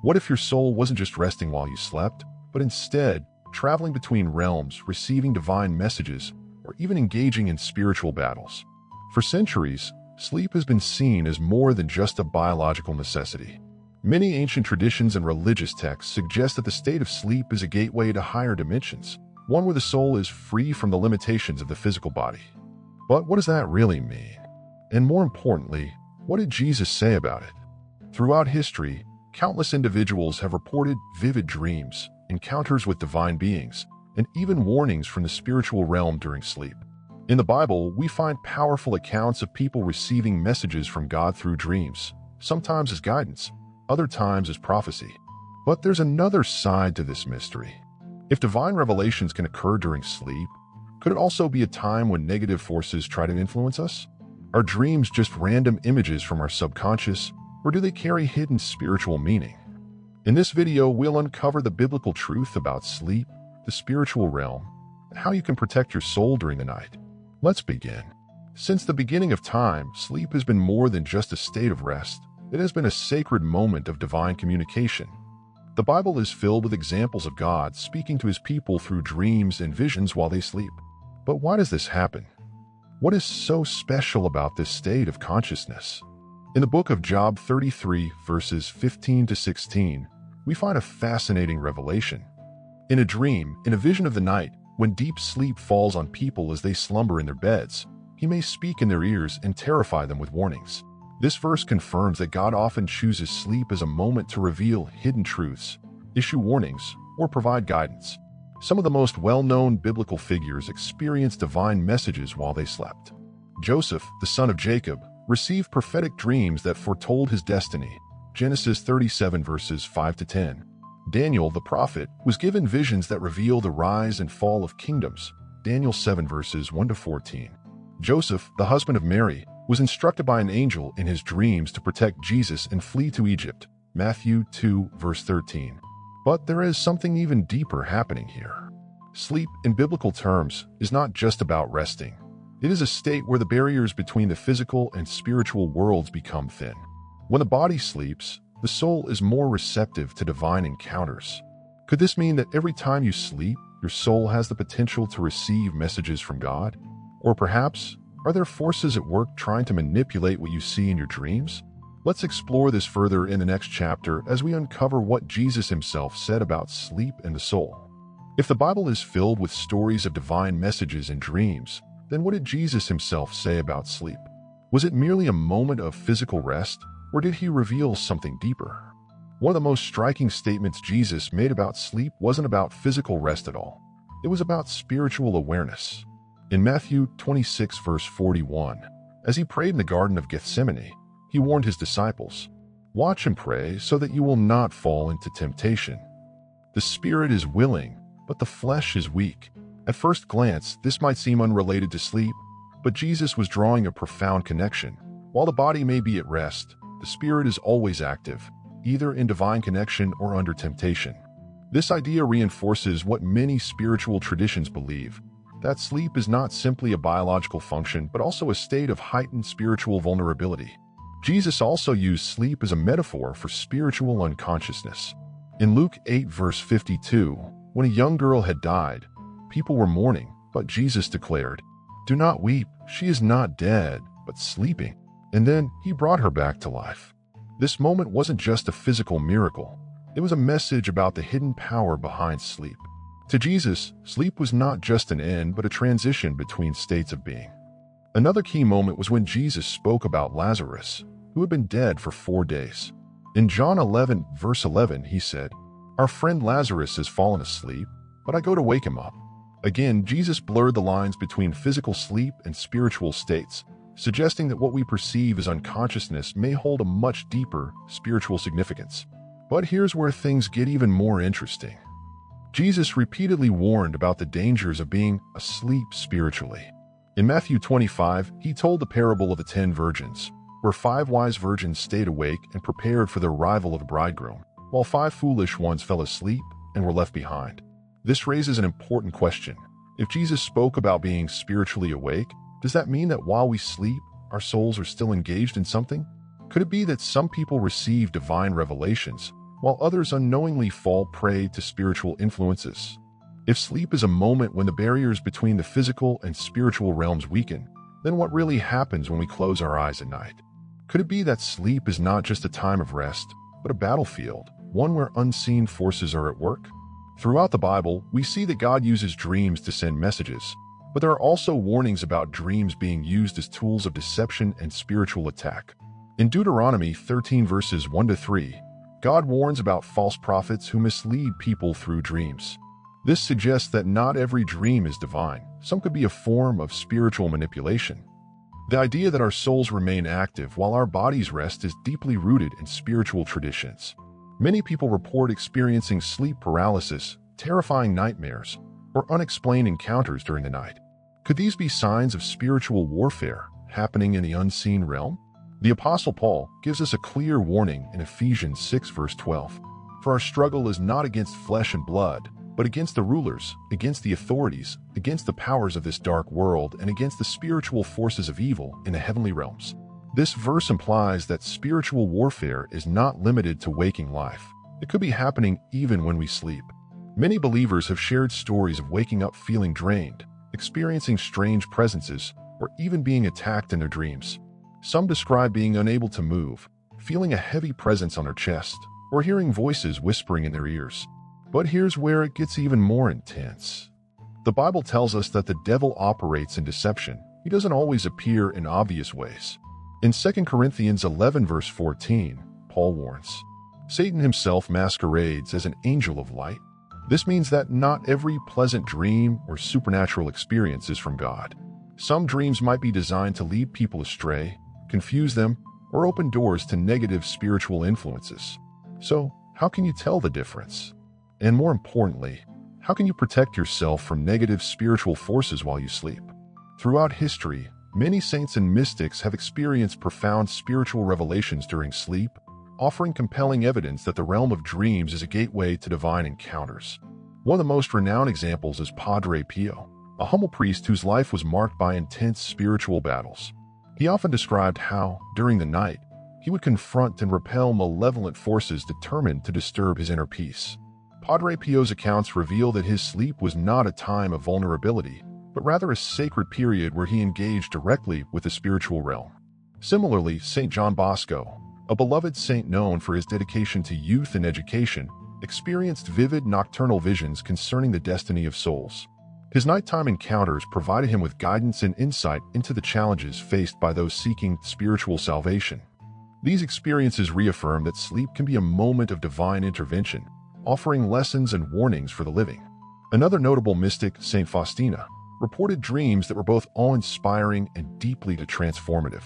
What if your soul wasn't just resting while you slept, but instead traveling between realms, receiving divine messages, or even engaging in spiritual battles? For centuries, sleep has been seen as more than just a biological necessity. Many ancient traditions and religious texts suggest that the state of sleep is a gateway to higher dimensions, one where the soul is free from the limitations of the physical body. But what does that really mean? And more importantly, what did Jesus say about it? Throughout history, countless individuals have reported vivid dreams, encounters with divine beings, and even warnings from the spiritual realm during sleep. In the Bible, we find powerful accounts of people receiving messages from God through dreams, sometimes as guidance, other times as prophecy. But there's another side to this mystery. If divine revelations can occur during sleep, could it also be a time when negative forces try to influence us? Are dreams just random images from our subconscious, or do they carry hidden spiritual meaning? In this video, we'll uncover the biblical truth about sleep, the spiritual realm, and how you can protect your soul during the night. Let's begin. Since the beginning of time, sleep has been more than just a state of rest. It has been a sacred moment of divine communication. The Bible is filled with examples of God speaking to his people through dreams and visions while they sleep. But why does this happen? What is so special about this state of consciousness? In the book of Job 33, verses 15 to 16, we find a fascinating revelation. In a dream, in a vision of the night, when deep sleep falls on people as they slumber in their beds, he may speak in their ears and terrify them with warnings. This verse confirms that God often chooses sleep as a moment to reveal hidden truths, issue warnings, or provide guidance. Some of the most well-known biblical figures experienced divine messages while they slept. Joseph, the son of Jacob, received prophetic dreams that foretold his destiny. Genesis 37 verses 5 to 10. Daniel, the prophet, was given visions that reveal the rise and fall of kingdoms. Daniel 7 verses 1 to 14. Joseph, the husband of Mary, was instructed by an angel in his dreams to protect Jesus and flee to Egypt. Matthew 2 verse 13. But there is something even deeper happening here. Sleep, in biblical terms, is not just about resting. It is a state where the barriers between the physical and spiritual worlds become thin. When the body sleeps, the soul is more receptive to divine encounters. Could this mean that every time you sleep, your soul has the potential to receive messages from God? Or perhaps, are there forces at work trying to manipulate what you see in your dreams? Let's explore this further in the next chapter as we uncover what Jesus himself said about sleep and the soul. If the Bible is filled with stories of divine messages and dreams, then what did Jesus himself say about sleep? Was it merely a moment of physical rest, or did he reveal something deeper? One of the most striking statements Jesus made about sleep wasn't about physical rest at all. It was about spiritual awareness. In Matthew 26 verse 41, as he prayed in the Garden of Gethsemane, he warned his disciples, "Watch and pray so that you will not fall into temptation. The spirit is willing, but the flesh is weak." At first glance, this might seem unrelated to sleep, but Jesus was drawing a profound connection. While the body may be at rest, the spirit is always active, either in divine connection or under temptation. This idea reinforces what many spiritual traditions believe, that sleep is not simply a biological function, but also a state of heightened spiritual vulnerability. Jesus also used sleep as a metaphor for spiritual unconsciousness. In Luke 8 verse 52, when a young girl had died, people were mourning, but Jesus declared, "Do not weep, she is not dead, but sleeping." And then he brought her back to life. This moment wasn't just a physical miracle. It was a message about the hidden power behind sleep. To Jesus, sleep was not just an end, but a transition between states of being. Another key moment was when Jesus spoke about Lazarus, who had been dead for 4 days. In John 11, verse 11, he said, "Our friend Lazarus has fallen asleep, but I go to wake him up." Again, Jesus blurred the lines between physical sleep and spiritual states, suggesting that what we perceive as unconsciousness may hold a much deeper spiritual significance. But here's where things get even more interesting. Jesus repeatedly warned about the dangers of being asleep spiritually. In Matthew 25, he told the parable of the 10 virgins, where 5 wise virgins stayed awake and prepared for the arrival of the bridegroom, while 5 foolish ones fell asleep and were left behind. This raises an important question. If Jesus spoke about being spiritually awake, does that mean that while we sleep, our souls are still engaged in something? Could it be that some people receive divine revelations, while others unknowingly fall prey to spiritual influences. If sleep is a moment when the barriers between the physical and spiritual realms weaken, then what really happens when we close our eyes at night? Could it be that sleep is not just a time of rest, but a battlefield, one where unseen forces are at work? Throughout the Bible, we see that God uses dreams to send messages, but there are also warnings about dreams being used as tools of deception and spiritual attack. In Deuteronomy 13 verses 1-3, God warns about false prophets who mislead people through dreams. This suggests that not every dream is divine. Some could be a form of spiritual manipulation. The idea that our souls remain active while our bodies rest is deeply rooted in spiritual traditions. Many people report experiencing sleep paralysis, terrifying nightmares, or unexplained encounters during the night. Could these be signs of spiritual warfare happening in the unseen realm? The Apostle Paul gives us a clear warning in Ephesians 6 verse 12. For our struggle is not against flesh and blood, but against the rulers, against the authorities, against the powers of this dark world, and against the spiritual forces of evil in the heavenly realms. This verse implies that spiritual warfare is not limited to waking life. It could be happening even when we sleep. Many believers have shared stories of waking up feeling drained, experiencing strange presences, or even being attacked in their dreams. Some describe being unable to move, feeling a heavy presence on their chest, or hearing voices whispering in their ears. But here's where it gets even more intense. The Bible tells us that the devil operates in deception. He doesn't always appear in obvious ways. In 2 Corinthians 11 verse 14, Paul warns, Satan himself masquerades as an angel of light. This means that not every pleasant dream or supernatural experience is from God. Some dreams might be designed to lead people astray, confuse them, or open doors to negative spiritual influences. So, how can you tell the difference? And more importantly, how can you protect yourself from negative spiritual forces while you sleep? Throughout history, many saints and mystics have experienced profound spiritual revelations during sleep, offering compelling evidence that the realm of dreams is a gateway to divine encounters. One of the most renowned examples is Padre Pio, a humble priest whose life was marked by intense spiritual battles. He often described how, during the night, he would confront and repel malevolent forces determined to disturb his inner peace. Padre Pio's accounts reveal that his sleep was not a time of vulnerability, but rather a sacred period where he engaged directly with the spiritual realm. Similarly, St. John Bosco, a beloved saint known for his dedication to youth and education, experienced vivid nocturnal visions concerning the destiny of souls. His nighttime encounters provided him with guidance and insight into the challenges faced by those seeking spiritual salvation. These experiences reaffirm that sleep can be a moment of divine intervention, offering lessons and warnings for the living. Another notable mystic, St. Faustina, reported dreams that were both awe-inspiring and deeply transformative.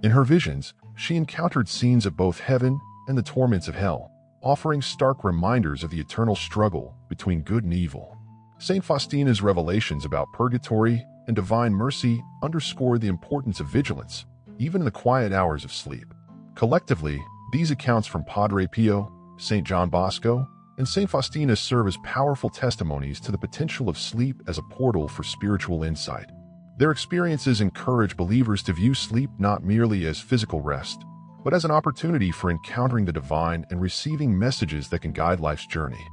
In her visions, she encountered scenes of both heaven and the torments of hell, offering stark reminders of the eternal struggle between good and evil. St. Faustina's revelations about purgatory and divine mercy underscore the importance of vigilance, even in the quiet hours of sleep. Collectively, these accounts from Padre Pio, St. John Bosco, and St. Faustina serve as powerful testimonies to the potential of sleep as a portal for spiritual insight. Their experiences encourage believers to view sleep not merely as physical rest, but as an opportunity for encountering the divine and receiving messages that can guide life's journey.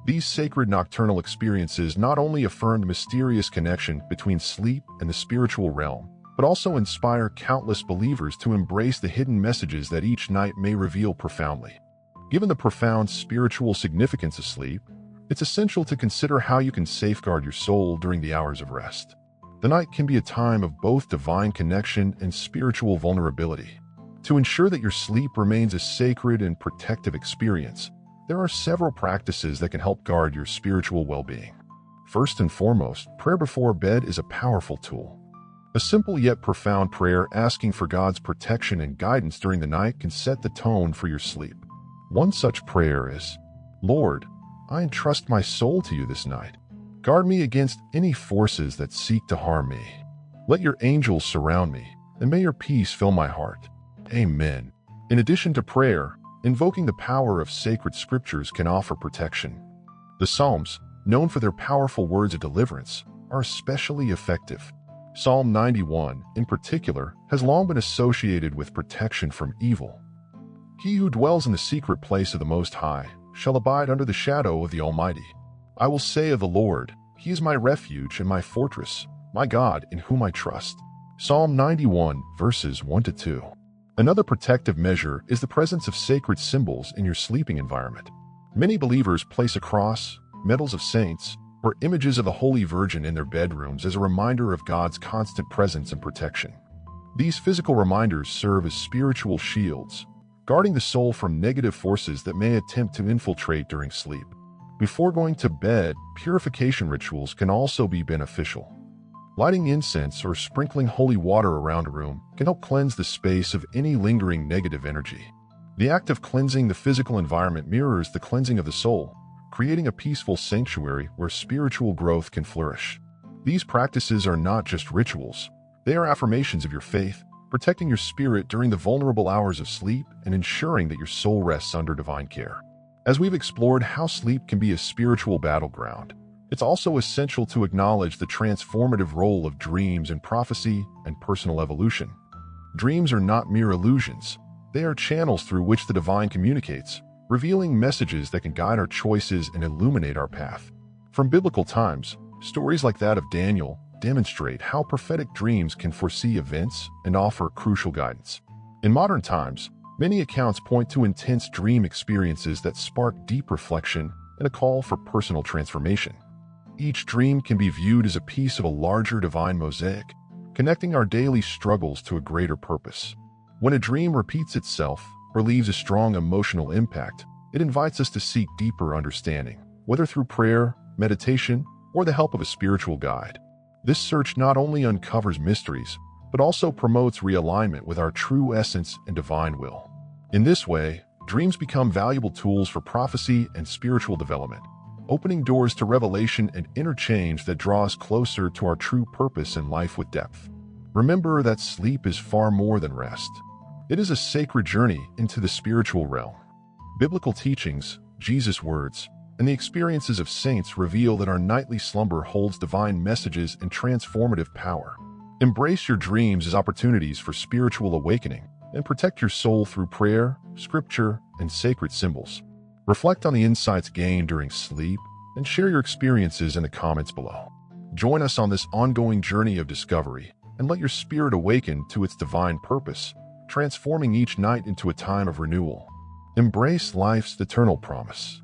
These sacred nocturnal experiences not only affirm the mysterious connection between sleep and the spiritual realm, but also inspire countless believers to embrace the hidden messages that each night may reveal profoundly. Given the profound spiritual significance of sleep, it's essential to consider how you can safeguard your soul during the hours of rest. The night can be a time of both divine connection and spiritual vulnerability. To ensure that your sleep remains a sacred and protective experience, there are several practices that can help guard your spiritual well-being. First and foremost, prayer before bed is a powerful tool. A simple yet profound prayer asking for God's protection and guidance during the night can set the tone for your sleep. One such prayer is, Lord, I entrust my soul to you this night. Guard me against any forces that seek to harm me. Let your angels surround me, and may your peace fill my heart. Amen. In addition to prayer, invoking the power of sacred scriptures can offer protection. The Psalms, known for their powerful words of deliverance, are especially effective. Psalm 91, in particular, has long been associated with protection from evil. He who dwells in the secret place of the Most High shall abide under the shadow of the Almighty. I will say of the Lord, He is my refuge and my fortress, my God in whom I trust. Psalm 91, verses 1-2. Another protective measure is the presence of sacred symbols in your sleeping environment. Many believers place a cross, medals of saints, or images of the Holy Virgin in their bedrooms as a reminder of God's constant presence and protection. These physical reminders serve as spiritual shields, guarding the soul from negative forces that may attempt to infiltrate during sleep. Before going to bed, purification rituals can also be beneficial. Lighting incense or sprinkling holy water around a room can help cleanse the space of any lingering negative energy. The act of cleansing the physical environment mirrors the cleansing of the soul, creating a peaceful sanctuary where spiritual growth can flourish. These practices are not just rituals. They are affirmations of your faith, protecting your spirit during the vulnerable hours of sleep and ensuring that your soul rests under divine care. As we've explored how sleep can be a spiritual battleground, it's also essential to acknowledge the transformative role of dreams in prophecy and personal evolution. Dreams are not mere illusions. They are channels through which the divine communicates, revealing messages that can guide our choices and illuminate our path. From biblical times, stories like that of Daniel demonstrate how prophetic dreams can foresee events and offer crucial guidance. In modern times, many accounts point to intense dream experiences that spark deep reflection and a call for personal transformation. Each dream can be viewed as a piece of a larger divine mosaic, connecting our daily struggles to a greater purpose. When a dream repeats itself or leaves a strong emotional impact, it invites us to seek deeper understanding, whether through prayer, meditation, or the help of a spiritual guide. This search not only uncovers mysteries, but also promotes realignment with our true essence and divine will. In this way, dreams become valuable tools for prophecy and spiritual development, opening doors to revelation and interchange that draw us closer to our true purpose in life with depth. Remember that sleep is far more than rest. It is a sacred journey into the spiritual realm. Biblical teachings, Jesus' words, and the experiences of saints reveal that our nightly slumber holds divine messages and transformative power. Embrace your dreams as opportunities for spiritual awakening and protect your soul through prayer, scripture, and sacred symbols. Reflect on the insights gained during sleep and share your experiences in the comments below. Join us on this ongoing journey of discovery and let your spirit awaken to its divine purpose, transforming each night into a time of renewal. Embrace life's eternal promise.